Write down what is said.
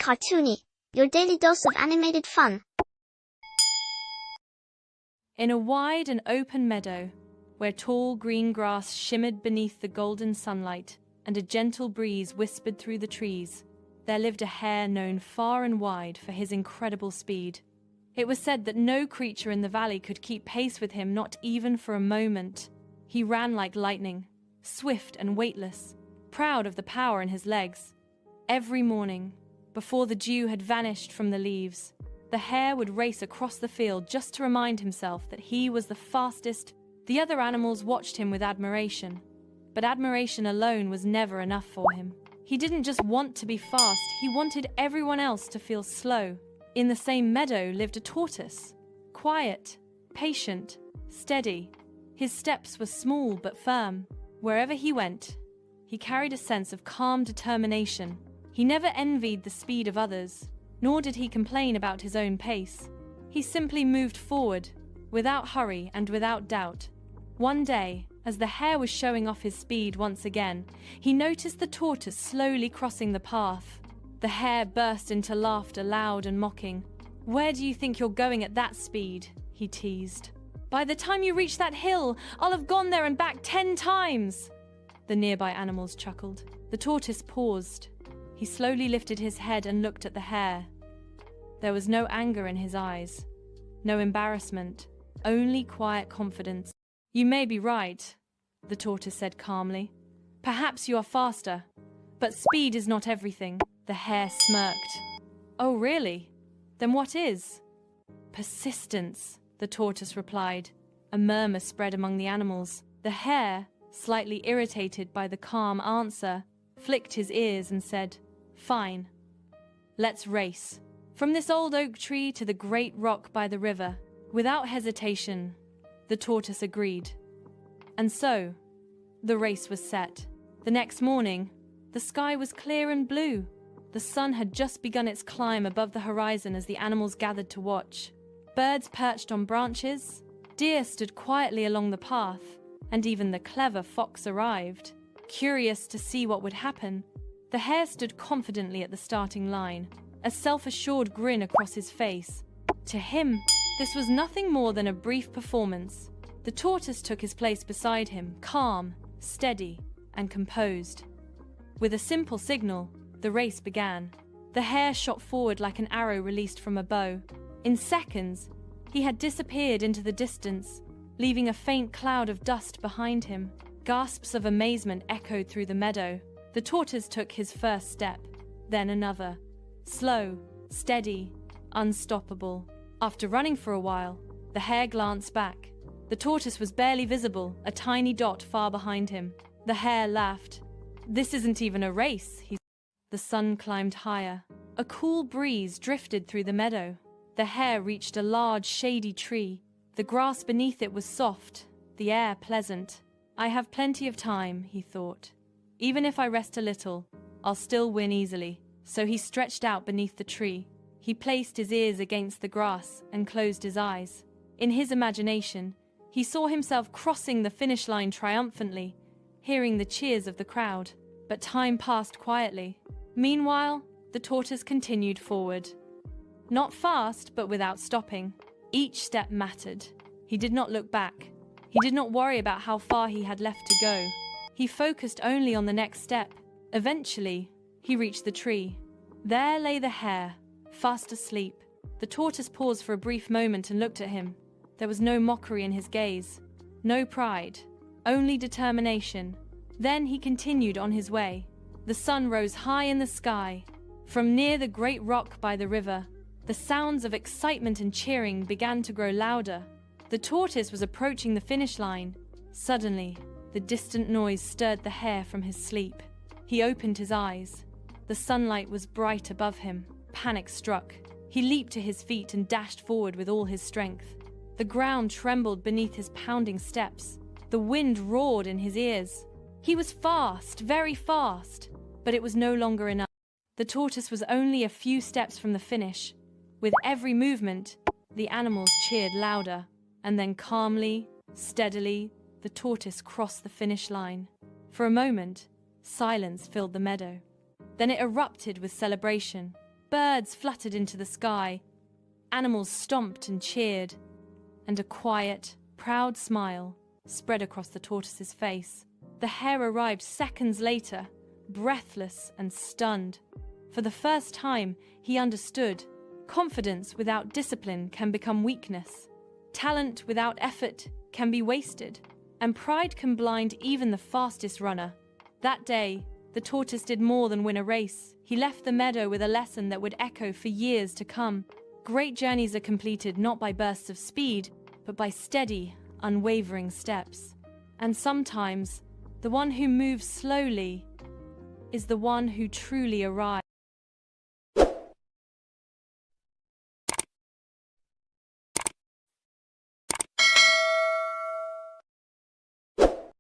Cartoony, your daily dose of animated fun. In a wide and open meadow, where tall green grass shimmered beneath the golden sunlight and a gentle breeze whispered through the trees, there lived a hare known far and wide for his incredible speed. It was said that no creature in the valley could keep pace with him, not even for a moment. He ran like lightning, swift and weightless, proud of the power in his legs. Every morning, before the dew had vanished from the leaves, the hare would race across the field just to remind himself that he was the fastest. The other animals watched him with admiration, but admiration alone was never enough for him. He didn't just want to be fast, he wanted everyone else to feel slow. In the same meadow lived a tortoise, quiet, patient, steady. His steps were small but firm. Wherever he went, he carried a sense of calm determination. He never envied the speed of others, nor did he complain about his own pace. He simply moved forward, without hurry and without doubt. One day, as the hare was showing off his speed once again, he noticed the tortoise slowly crossing the path. The hare burst into laughter, loud and mocking. "Where do you think you're going at that speed?" he teased. "By the time you reach that hill, I'll have gone there and back 10 times. The nearby animals chuckled. The tortoise paused. He slowly lifted his head and looked at the hare. There was no anger in his eyes, no embarrassment, only quiet confidence. "You may be right," the tortoise said calmly. "Perhaps you are faster, but speed is not everything." The hare smirked. "Oh, really? Then what is?" "Persistence," the tortoise replied. A murmur spread among the animals. The hare, slightly irritated by the calm answer, flicked his ears and said, "Fine. Let's race. From this old oak tree to the great rock by the river." Without hesitation, the tortoise agreed. And so, the race was set. The next morning, the sky was clear and blue. The sun had just begun its climb above the horizon as the animals gathered to watch. Birds perched on branches, deer stood quietly along the path, and even the clever fox arrived. Curious to see what would happen, the hare stood confidently at the starting line, a self-assured grin across his face. To him, this was nothing more than a brief performance. The tortoise took his place beside him, calm, steady, and composed. With a simple signal, the race began. The hare shot forward like an arrow released from a bow. In seconds, he had disappeared into the distance, leaving a faint cloud of dust behind him. Gasps of amazement echoed through the meadow. The tortoise took his first step, then another. Slow, steady, unstoppable. After running for a while, the hare glanced back. The tortoise was barely visible, a tiny dot far behind him. The hare laughed. "This isn't even a race," he said. The sun climbed higher. A cool breeze drifted through the meadow. The hare reached a large, shady tree. The grass beneath it was soft, the air pleasant. "I have plenty of time," he thought. "Even if I rest a little, I'll still win easily." So he stretched out beneath the tree. He placed his ears against the grass and closed his eyes. In his imagination, he saw himself crossing the finish line triumphantly, hearing the cheers of the crowd. But time passed quietly. Meanwhile, the tortoise continued forward. Not fast, but without stopping. Each step mattered. He did not look back. He did not worry about how far he had left to go. He focused only on the next step. Eventually, he reached the tree. There lay the hare, fast asleep. The tortoise paused for a brief moment and looked at him. There was no mockery in his gaze, no pride, only determination. Then he continued on his way. The sun rose high in the sky. From near the great rock by the river, the sounds of excitement and cheering began to grow louder. The tortoise was approaching the finish line. Suddenly, the distant noise stirred the hare from his sleep. He opened his eyes. The sunlight was bright above him. Panic struck. He leaped to his feet and dashed forward with all his strength. The ground trembled beneath his pounding steps. The wind roared in his ears. He was fast, very fast, but it was no longer enough. The tortoise was only a few steps from the finish. With every movement, the animals cheered louder, and then calmly, steadily, the tortoise crossed the finish line. For a moment, silence filled the meadow. Then it erupted with celebration. Birds fluttered into the sky. Animals stomped and cheered. And a quiet, proud smile spread across the tortoise's face. The hare arrived seconds later, breathless and stunned. For the first time, he understood. Confidence without discipline can become weakness. Talent without effort can be wasted. And pride can blind even the fastest runner. That day, the tortoise did more than win a race. He left the meadow with a lesson that would echo for years to come. Great journeys are completed not by bursts of speed, but by steady, unwavering steps. And sometimes, the one who moves slowly is the one who truly arrives.